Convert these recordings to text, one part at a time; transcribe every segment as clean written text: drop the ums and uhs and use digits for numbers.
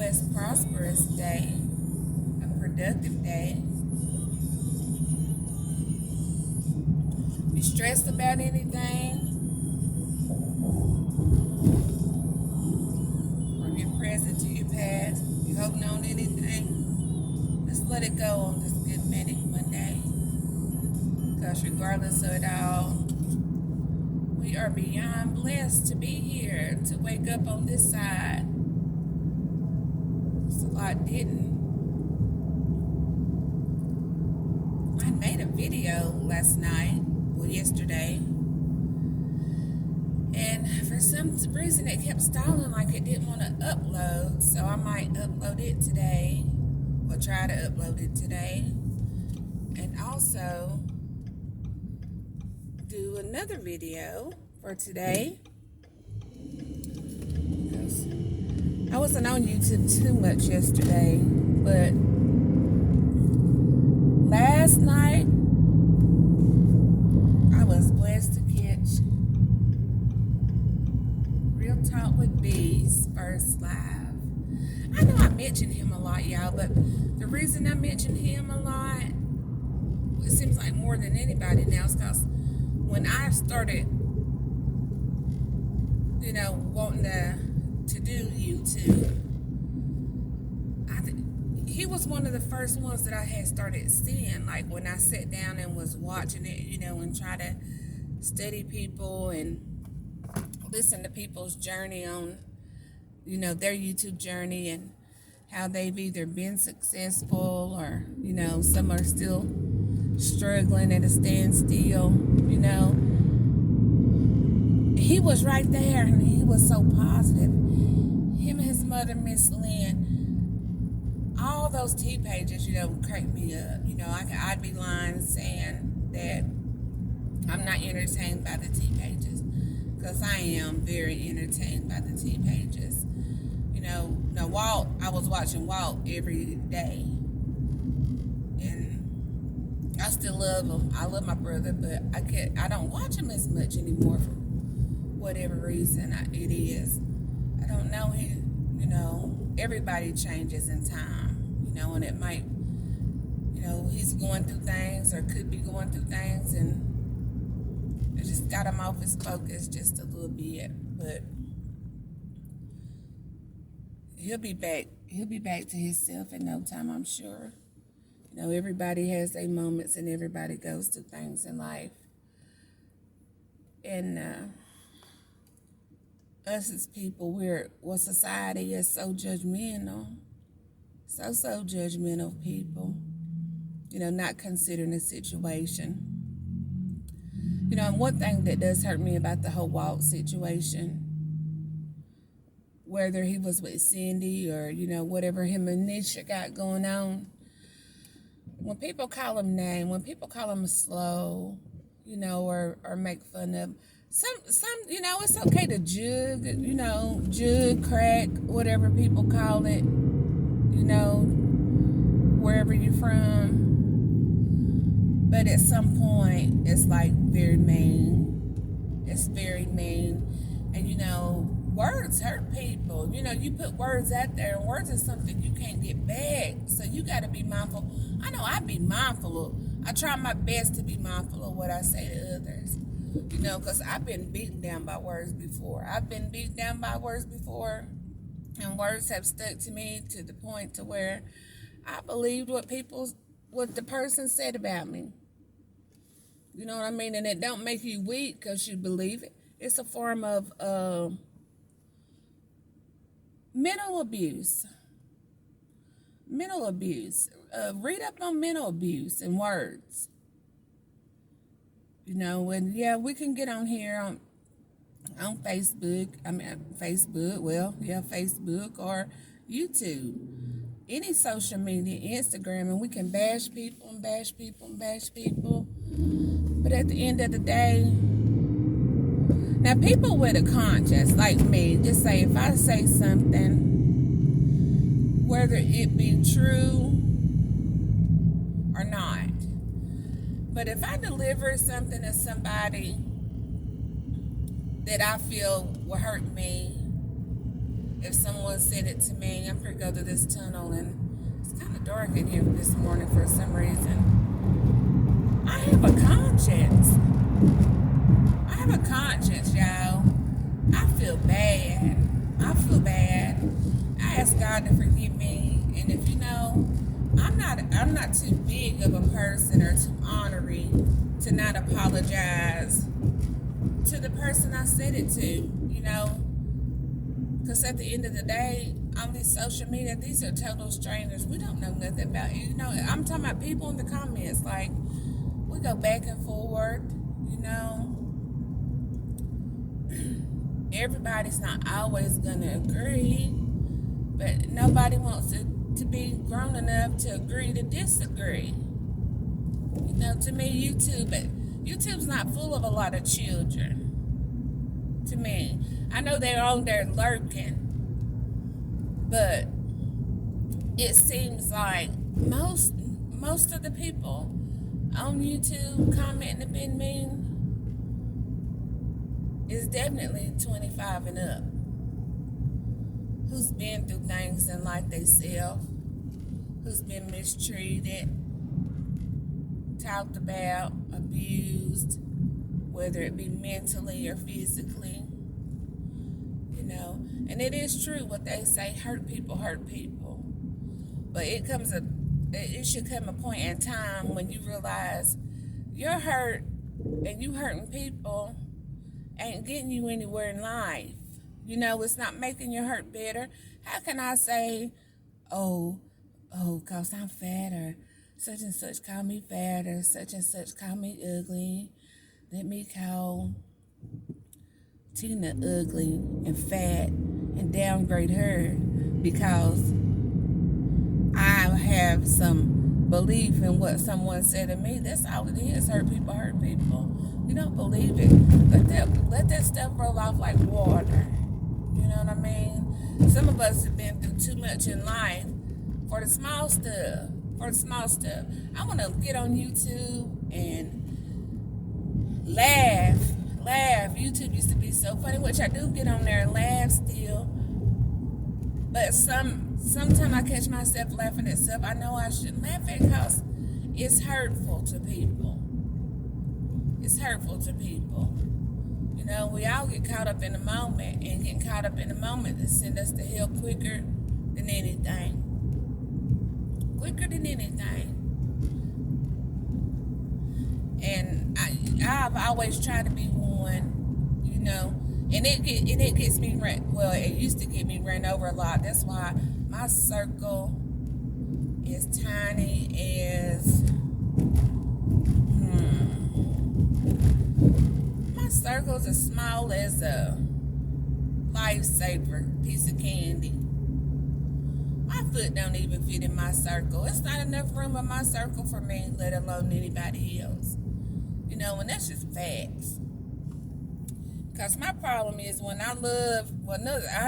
blessed, prosperous day, a productive day. You stressed about anything? From your present to your past? You holding on to anything? Let's let it go on this Good Medic Monday. Because regardless of it all, we are beyond blessed to be here, to wake up on this side. So I didn't. I made a video last night, well yesterday, and for some reason it kept stalling, like it didn't want to upload, so I might upload it today, or try to upload it today, and also do another video for today. I wasn't on YouTube too much yesterday, but last night I was blessed to catch Real Talk with B's first live. I know I mentioned him a lot, y'all, but the reason I mentioned him a lot, it seems like more than anybody now, is because when I started, wanting to do YouTube, he was one of the first ones that I had started seeing, like when I sat down and was watching it, and try to study people and listen to people's journey on, their YouTube journey and how they've either been successful or, some are still struggling at a standstill, He was right there and he was so positive. Him and his mother, Miss Lynn, all those T pages, crack me up. I'd be lying saying that I'm not entertained by the T pages, because I am very entertained by the T pages. Now Walt, I was watching Walt every day, and I still love him. I love my brother, but I don't watch him as much anymore for whatever reason it is. I don't know him. Everybody changes in time, and it might, he's going through things or could be going through things, and it just got him off his focus just a little bit, but he'll be back. He'll be back to himself in no time, I'm sure. Everybody has their moments and everybody goes through things in life. And us as people, society is so judgmental. So judgmental of people. Not considering the situation. And one thing that does hurt me about the whole Walt situation, whether he was with Cindy or, whatever him and Nisha got going on, when people call him names, when people call him slow, or make fun of some, it's okay to jug, crack, whatever people call it, wherever you're from. But at some point, it's like very mean. It's very mean. And, words hurt people. You put words out there, and words is something you can't get back. So you got to be mindful. I know I be mindful. I try my best to be mindful of what I say to others. Because I've been beaten down by words before. And words have stuck to me to the point to where I believed what the person said about me. You know what I mean? And it don't make you weak because you believe it. It's a form of mental abuse. Read up on mental abuse and words. And yeah, we can get on here on Facebook. Facebook or YouTube. Any social media, Instagram, and we can bash people. But at the end of the day, now people with a conscience, like me, just say if I say something, whether it be true or not, but if I deliver something to somebody that I feel will hurt me, if someone said it to me. I'm gonna go to this tunnel, and it's kind of dark in here this morning for some reason. I have a conscience. I have a conscience, y'all. I feel bad. I feel bad. I ask God to forgive me, and if you know, I'm not too big of a person or too honorary to not apologize to the person I said it to, you know. Because at the end of the day, on this social media, these are total strangers. We don't know nothing about it. You know, I'm talking about people in the comments. Like, we go back and forth, you know. Everybody's not always going to agree. But nobody wants to be grown enough to agree to disagree. You know, to me, YouTube's not full of a lot of children. To me, I know they're on there lurking, but it seems like most of the people on YouTube commenting and being mean is definitely 25 and up, who's been through things in life themselves, who's been mistreated, talked about, abused, whether it be mentally or physically, you know. And it is true what they say, hurt people. But it should come a point in time when you realize you're hurt and you hurting people ain't getting you anywhere in life. You know, it's not making your hurt better. How can I say, oh, cause I'm fat, or such and such call me fat, or such and such call me ugly. Let me call Tina ugly and fat and downgrade her because I have some belief in what someone said to me. That's all it is. Hurt people. You don't believe it. Let that stuff roll off like water. You know what I mean? Some of us have been through too much in life for the small stuff. I want to get on YouTube and laugh. YouTube used to be so funny, which I do get on there and laugh still. But sometimes I catch myself laughing at stuff I know I shouldn't laugh at because it's hurtful to people. You know, we all get caught up in the moment, and getting caught up in the moment to send us to hell quicker than anything. And I've always tried to be one, you know, and it gets me it used to get me ran over a lot. That's why my circle is tiny as my circle's as small as a lifesaver piece of candy. My foot don't even fit in my circle. It's not enough room in my circle for me, let alone anybody else. You know, and that's just facts. Because my problem is when I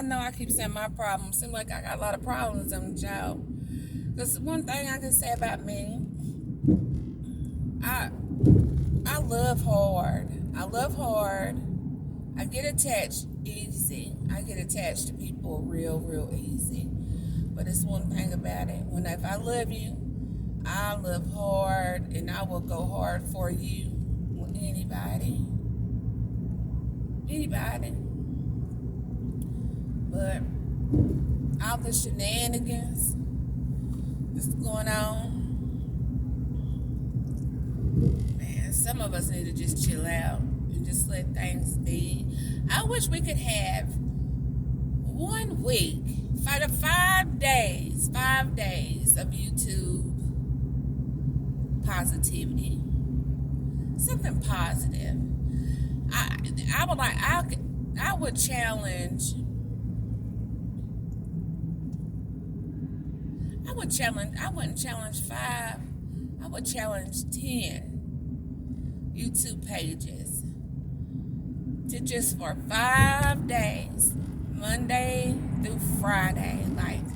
know I keep saying my problem. Seems like I got a lot of problems on the job. Because one thing I can say about me, I love hard. I get attached easy. I get attached to people real easy. But it's one thing about it. If I love you, I love hard, and I will go hard for you. Anybody. But all the shenanigans that's going on, man, some of us need to just chill out and just let things be. I wish we could have 1 week, 5 days of YouTube positivity. Something positive. I would challenge 5. I would challenge 10 YouTube pages to just for 5 days, Monday through Friday, like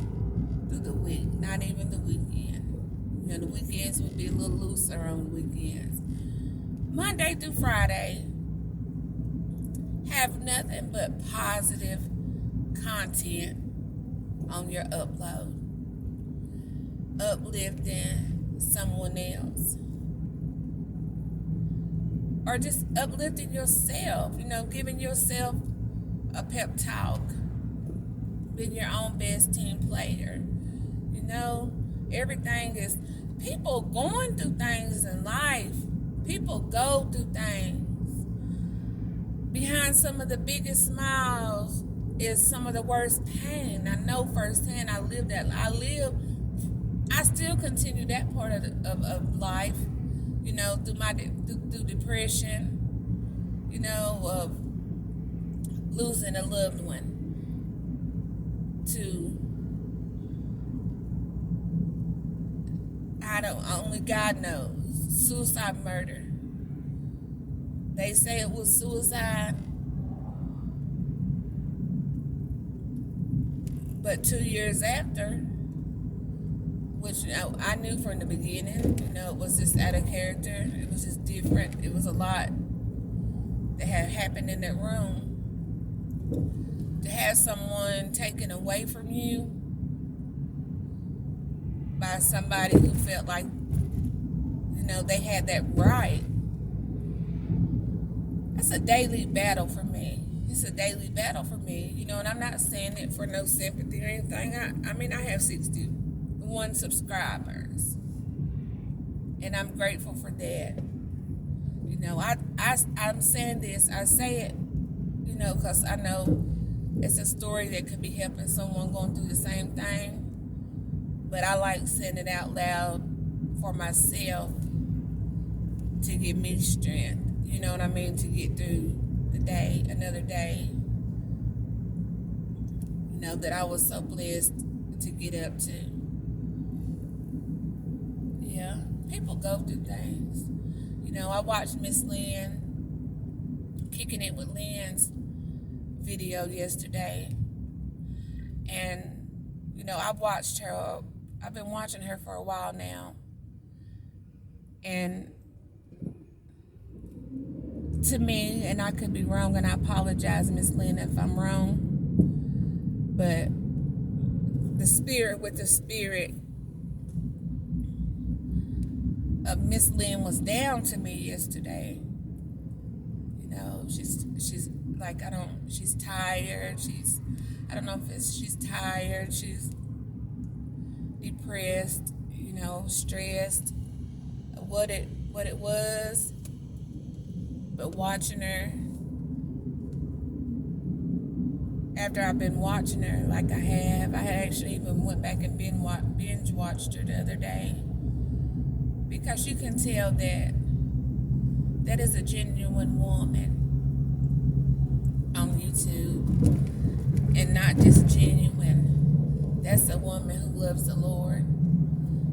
through the week, not even the weekend. You know, the weekends would be a little looser on the weekends. Monday through Friday, have nothing but positive content on your upload, uplifting someone else, or just uplifting yourself, giving yourself a pep talk, being your own best team player. Everything is, people going through things in life. People go through things. Behind some of the biggest smiles is some of the worst pain. I know firsthand. I still continue that part of life, through depression, of losing a loved one to, only God knows, suicide, murder. They say it was suicide, but 2 years after, which I knew from the beginning, it was just out of character. It was just different. It was a lot that had happened in that room. To have someone taken away from you by somebody who felt like, they had that right. That's a daily battle for me. It's a daily battle for me, and I'm not saying it for no sympathy or anything. I have 61 subscribers, and I'm grateful for that. I'm saying this. I say it, because I know it's a story that could be helping someone going through the same thing. But I like saying it out loud for myself to give me strength. You know what I mean? To get through the day, another day. That I was so blessed to get up to. Yeah, people go through things. I watched Miss Lynn, Kicking It with Lynn's video yesterday. And, I've been watching her for a while now. And to me, and I could be wrong, and I apologize, Miss Lynn, if I'm wrong, but the spirit of Miss Lynn was down to me yesterday. She's like, she's tired. I don't know if she's tired. She's depressed, stressed, what it was. But watching her, after I've been watching her like I actually even went back and binge watched her the other day, because you can tell that is a genuine woman on YouTube, and not just genuine. That's a woman who loves the Lord.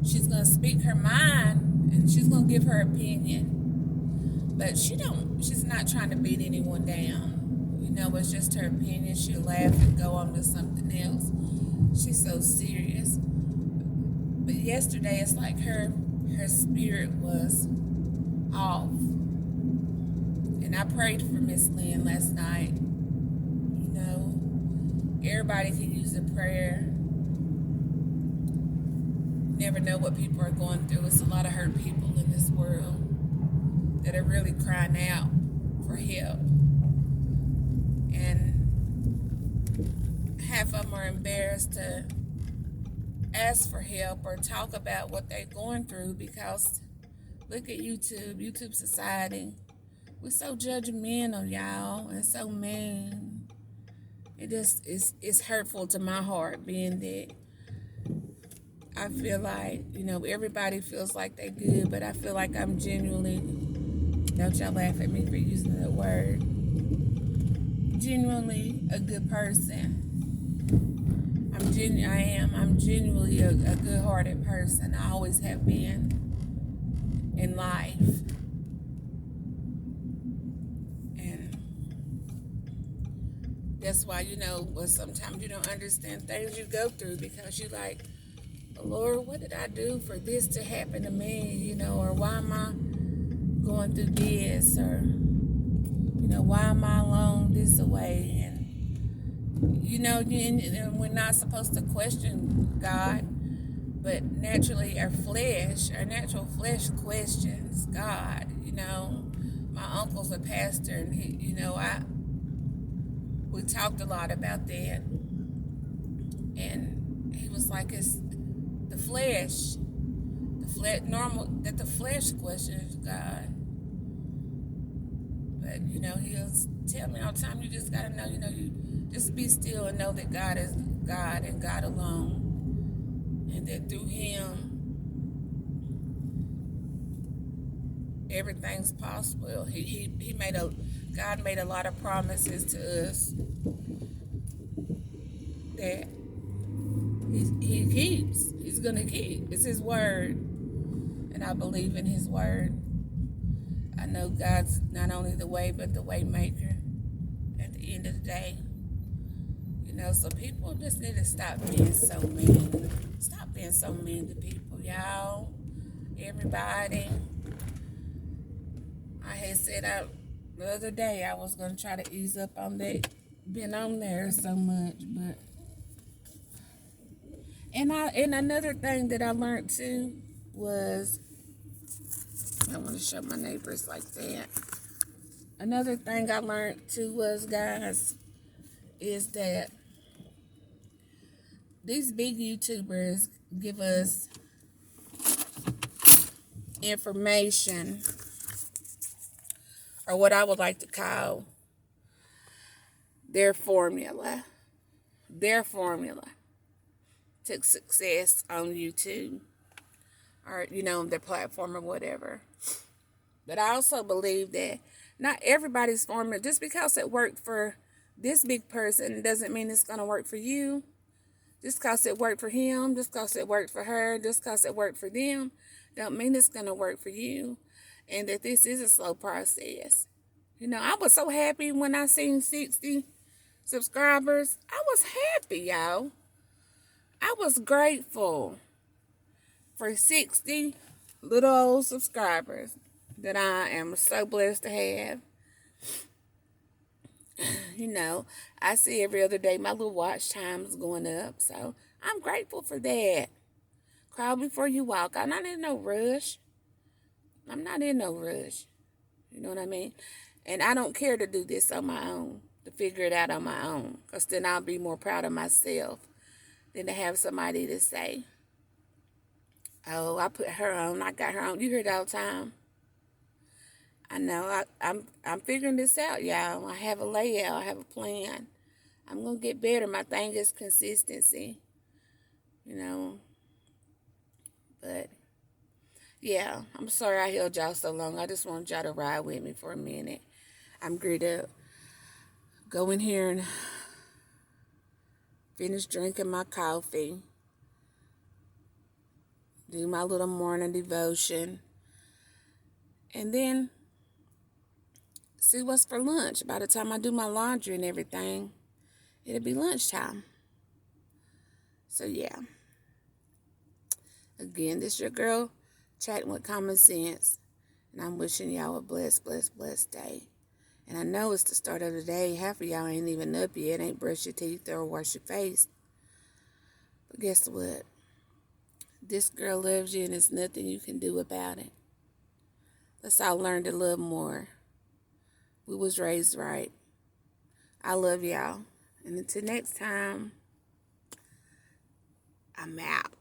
She's gonna speak her mind, and she's gonna give her opinion, but she's not trying to beat anyone down. It's just her opinion. She'll laugh and go on to something else. She's so serious. But yesterday, it's like her spirit was off. And I prayed for Miss Lynn last night. Everybody can use a prayer. Never know what people are going through. It's a lot of hurt people in this world that are really crying out for help. And half of them are embarrassed to ask for help or talk about what they're going through, because look at YouTube society. We're so judgmental, y'all, and so mean. It just it's hurtful to my heart, being that I feel like, everybody feels like they're good, but I feel like I'm genuinely, don't y'all laugh at me for using that word, genuinely a good person. I'm genuinely a good-hearted person. I always have been in life. And that's why, sometimes you don't understand things you go through, because you're like, Lord, what did I do for this to happen to me? Or why am I going through this? Or, why am I alone this way? And, we're not supposed to question God, but naturally our natural flesh questions God. My uncle's a pastor, and we talked a lot about that, and he was like, it's the flesh, normal that the flesh questions God. But he'll tell me all the time, you just gotta know, you just be still and know that God is God and God alone, and that through Him everything's possible. God made a lot of promises to us that He keeps. He's gonna keep. It's His word, and I believe in His word. I know God's not only the way, but the way maker at the end of the day. So people just need to stop being so mean. Stop being so mean to people, y'all. Everybody. I had said the other day I was going to try to ease up on that. Been on there so much, but. And another thing that I learned too was, I want to show my neighbors like that. Another thing I learned too was, guys, is that these big YouTubers give us information, or what I would like to call their formula to success on YouTube, or their platform or whatever. But I also believe that not everybody's formula, just because it worked for this big person, doesn't mean it's going to work for you. Just because it worked for him, just because it worked for her, just because it worked for them, don't mean it's going to work for you. And that this is a slow process. I was so happy when I seen 60 subscribers. I was happy, y'all. I was grateful for 60 little old subscribers that I am so blessed to have. I see every other day my little watch time is going up, so I'm grateful for that. Crawl before you walk. I'm not in no rush. You know what I mean? And I don't care to do this on my own, to figure it out on my own, because then I'll be more proud of myself than to have somebody to say, oh, I put her on, I got her on. You hear it all the time. I know. I'm figuring this out, y'all. I have a layout. I have a plan. I'm going to get better. My thing is consistency. But, yeah. I'm sorry I held y'all so long. I just wanted y'all to ride with me for a minute. I'm ready to go in here and finish drinking my coffee. Do my little morning devotion. And then see what's for lunch. By the time I do my laundry and everything, it'll be lunchtime. So, yeah. Again, this your girl chatting with common sense. And I'm wishing y'all a blessed, blessed, blessed day. And I know it's the start of the day. Half of y'all ain't even up yet. Ain't brushed your teeth or washed your face. But guess what? This girl loves you and there's nothing you can do about it. Let's all learn to love more. We was raised right. I love y'all. And until next time, I'm out.